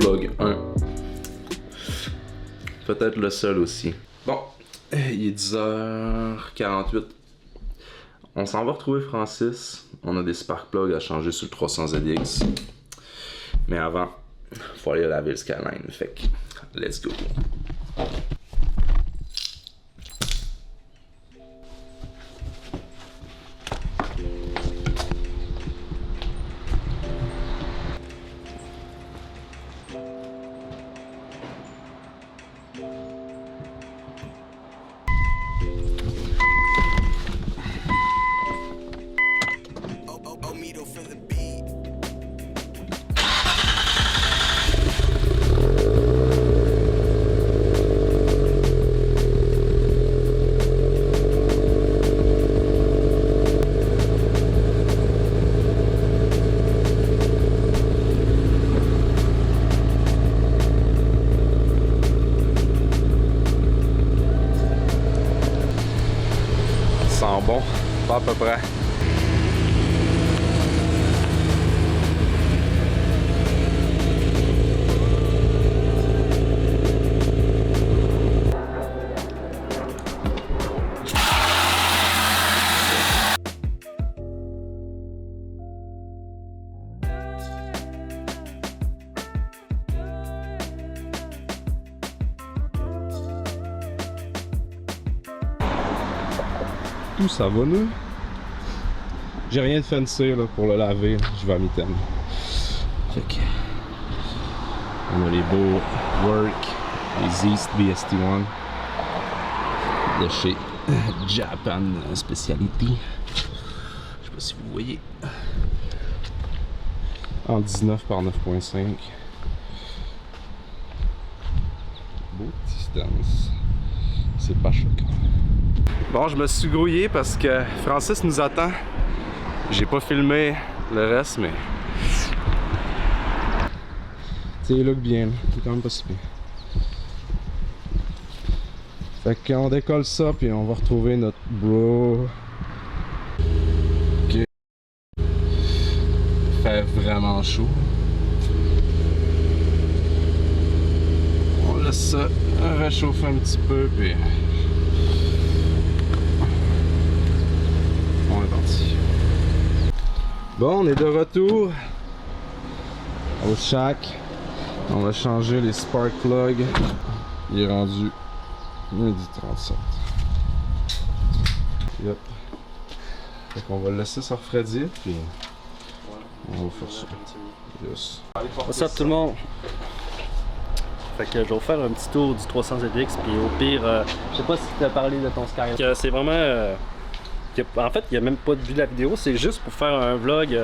Vlog 1. Peut-être le seul aussi. Bon, il est 10h48. On s'en va retrouver Francis. On a des spark plugs à changer sur le 300ZX. Mais avant, faut aller laver le Skyline. Fait que, let's go. Bon, pas à peu près. Tout ça va nous. J'ai rien de fancy là, pour le laver, je vais à mi-terme. Fait que on a les beaux Work, les East BST1 de chez Japan Specialty. Je sais pas si vous voyez. En 19 par 9.5. Beau petit stance. C'est pas choquant. Bon, je me suis grouillé parce que Francis nous attend. J'ai pas filmé le reste, mais... Tu sais, il look bien, c'est quand même pas si pire. Fait qu'on décolle ça, puis on va retrouver notre bro. Ok. Il fait vraiment chaud. On laisse ça réchauffer un petit peu, puis... Bon, on est de retour au shack. On va changer les spark plugs. Il est rendu 12h37. Yep. Fait qu'on va le laisser se refroidir, puis on va faire ça. Yes. What's up tout le monde? Fait que je vais vous faire un petit tour du 300ZX, puis au pire, je sais pas si tu as parlé de ton Skyline. C'est vraiment... En fait, il n'y a même pas de but de la vidéo, c'est juste pour faire un vlog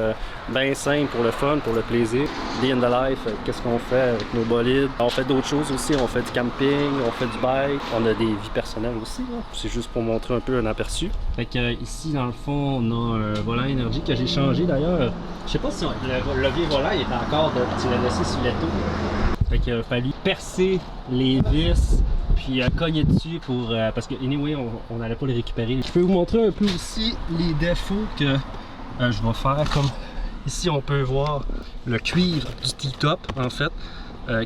bien simple, pour le fun, pour le plaisir. Day in the life, qu'est-ce qu'on fait avec nos bolides. On fait d'autres choses aussi, on fait du camping, on fait du bike, on a des vies personnelles aussi. C'est juste pour montrer un peu un aperçu. Fait que ici, dans le fond, on a un volant énergie que j'ai changé d'ailleurs. Je sais pas si le levier volant il était encore, tu l'as laissé sur l'étau. Fait qu'il a fallu percer les vis. Puis cogner dessus pour parce que anyway on n'allait pas les récupérer. Je peux vous montrer un peu aussi les défauts que je vais faire. Comme ici on peut voir le cuivre du T-top en fait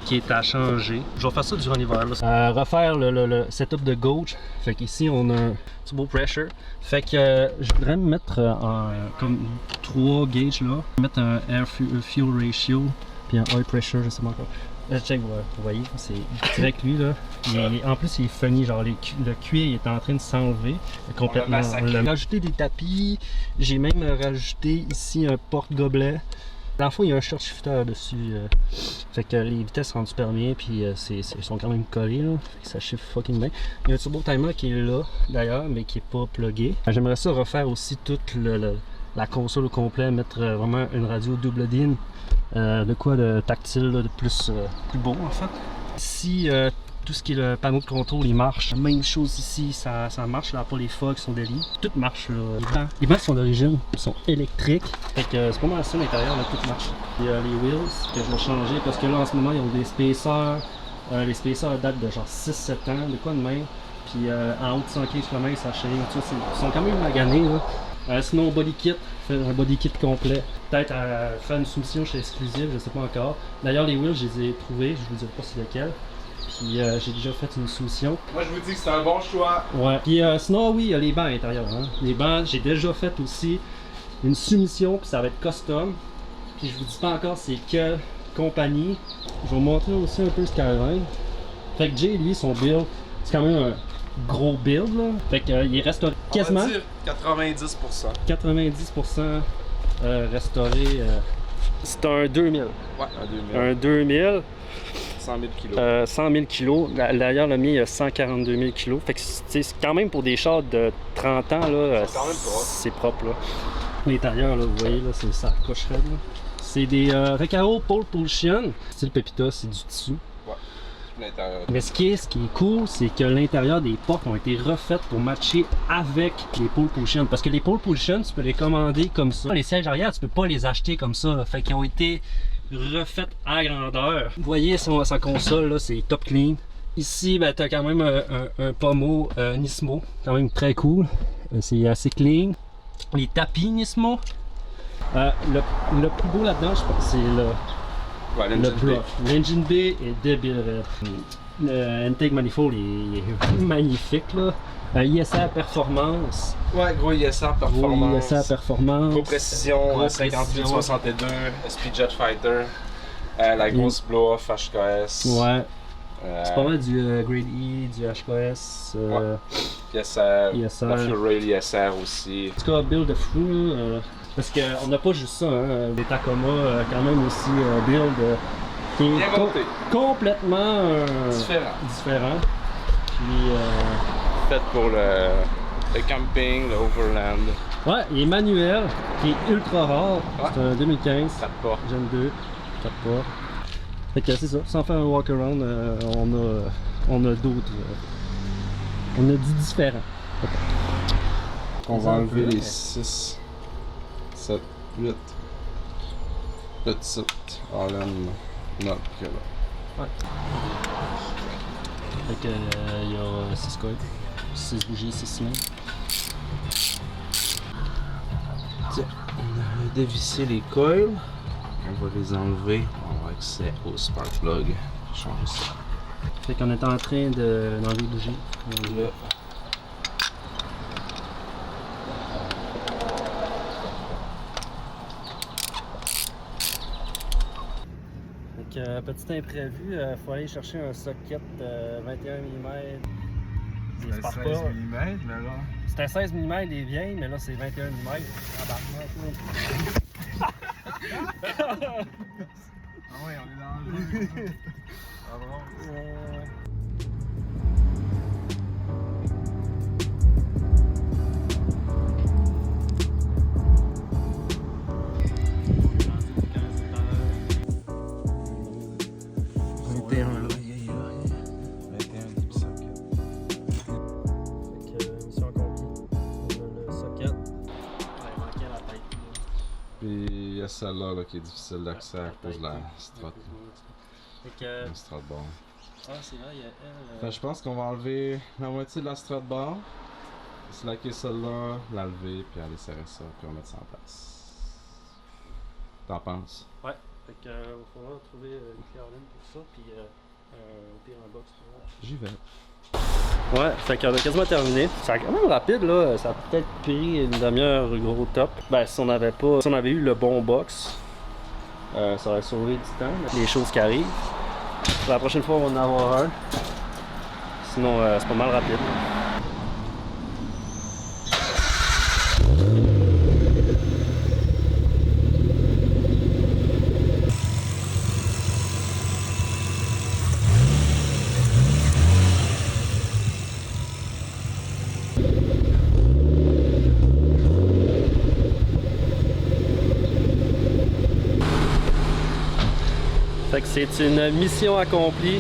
qui est à changer. Je vais faire ça durant l'hiver. Refaire le setup de gauge. Fait qu'ici on a un turbo pressure. Fait que je voudrais me mettre comme 3 gauges là. Mettre un air fuel ratio puis un oil pressure, je sais pas encore. Check, vous voyez, c'est direct lui là. En plus il est funny, genre le cuir il est en train de s'enlever complètement. On a rajouté des tapis, j'ai même rajouté ici un porte-gobelet. Dans le fond il y a un short shifter dessus. Fait que les vitesses rendent super bien, puis ils sont quand même collés là. Fait que ça shift fucking bien. Il y a un turbo timer qui est là d'ailleurs, mais qui est pas plugué. J'aimerais ça refaire aussi toute la console au complet, mettre vraiment une radio double DIN. De quoi de tactile, là, de plus beau en fait. Ici, tout ce qui est le panneau de contrôle, il marche. Même chose ici, ça marche là pour les fogs, sont des lits. Tout marche là. Les bancs sont d'origine, ils sont électriques. Fait que c'est pas mal ça l'intérieur, là, tout marche. Il y a les wheels que je vais changer parce que là en ce moment ils ont des spacers. Les spacers datent de genre 6-7 ans, de quoi de même. Puis en haut de 115 km ça change. Ils sont quand même maganés là. Sinon, body kit, un body kit complet. Peut-être faire une soumission chez Exclusive, je sais pas encore. D'ailleurs, les wheels, je les ai trouvés, je vous dirai pas c'est lequel. Puis j'ai déjà fait une soumission. Moi, je vous dis que c'est un bon choix. Ouais. Puis sinon, oui, il y a les bancs à l'intérieur. Hein. Les bancs, j'ai déjà fait aussi une soumission, puis ça va être custom. Puis je vous dis pas encore c'est quelle compagnie. Je vais vous montrer aussi un peu ce Skyline. Fait que Jay, lui, son build, c'est quand même un gros build là. Fait qu'il est restauré quasiment. On va dire 90%. 90% restauré. C'est un 2000. Ouais, Un 2000. 100 000 kilos. 100 000 kilos. D'ailleurs, le mien, il a 142 000 kilos. Fait que c'est quand même pour des chars de 30 ans, là, c'est propre. Là. L'intérieur, là, vous voyez, là, c'est ça cocherait. C'est des Recaro Pole Position. Style Pepita, c'est du tissu. Mais ce qui est cool, c'est que l'intérieur des portes ont été refaites pour matcher avec les pole position. Parce que les pole position, tu peux les commander comme ça. Les sièges arrière, tu peux pas les acheter comme ça. Là. Fait qu'ils ont été refaites à grandeur. Vous voyez sa console, là, c'est top clean. Ici, ben, tu as quand même un pommeau Nismo, quand même très cool. C'est assez clean. Les tapis Nismo. Le plus beau là-dedans, je pense, c'est le... Ouais, l'engine B est débile. Le intake manifold est magnifique là. ISR performance. Ouais, gros ISR performance. Gros ISR performance. Gros précision, 58-62, Speed Jet Fighter. La grosse blow-off HKS. Ouais. C'est pas mal du Grade E, du HKS. Ouais. ISR. La Fuel Rail ISR aussi. En tout cas, build de fou. Parce qu'on n'a pas juste ça, hein. Les Tacoma, quand même aussi build qui est complètement différent. Puis, fait pour le camping, le overland. Ouais, il est manuel, qui est ultra rare. Ouais. C'est un 2015. 4 portes. Gen 2, 4 portes. Fait que c'est ça, sans faire un walk-around, on a d'autres. On a du différent. On va enlever les 6. 7, 8, petite Allen Knock là. Ouais. Fait que il y a 6 coils, 6 bougies, 6 ciments. Tiens, on a dévissé les coils. On va les enlever. On va avoir accès au spark plug. Changer ça. Fait qu'on est en train d'enlever les bougies. Là. Petit imprévu, il faut aller chercher un socket 21 mm. C'était 16 mm, mais là. C'était 16 mm les vieilles, mais là c'est 21 mm. Ah ouais, on est dans le jeu. Ah bon? Puis il y a celle-là là, qui est difficile d'accès à cause de la strat. La strat bar. Ah, c'est vrai, il y a elle. Fait, je pense qu'on va enlever la moitié de la strat bar, slacker celle-là, la lever, puis aller serrer ça, puis on va mettre ça en place. T'en penses? Ouais, fait que il va falloir trouver une Caroline pour ça, puis au pire un box pour ça. J'y vais. Ouais, fait qu'on a quasiment terminé. C'est quand même rapide là, ça a peut-être pris une demi-heure gros top. Ben si on avait eu le bon box, ça aurait sauvé du temps. Les choses qui arrivent. La prochaine fois on va en avoir un. Sinon c'est pas mal rapide. Fait que c'est une mission accomplie.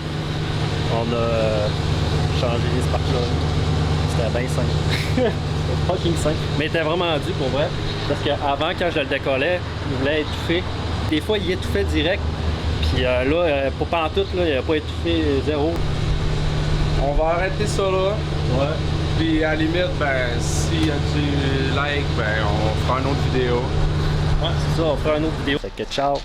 On a changé les spark plugs. C'était bien simple. C'était fucking simple. Mais il était vraiment dû pour vrai. Parce qu'avant, quand je le décollais, il voulait étouffer. Des fois, il étouffait direct. Puis là, pour pantoute, là, il n'a pas étouffé zéro. On va arrêter ça là. Ouais. Puis à la limite, ben, s'il y a du like, ben, on fera une autre vidéo. Ouais, c'est ça, on fera une autre vidéo. Fait que ciao!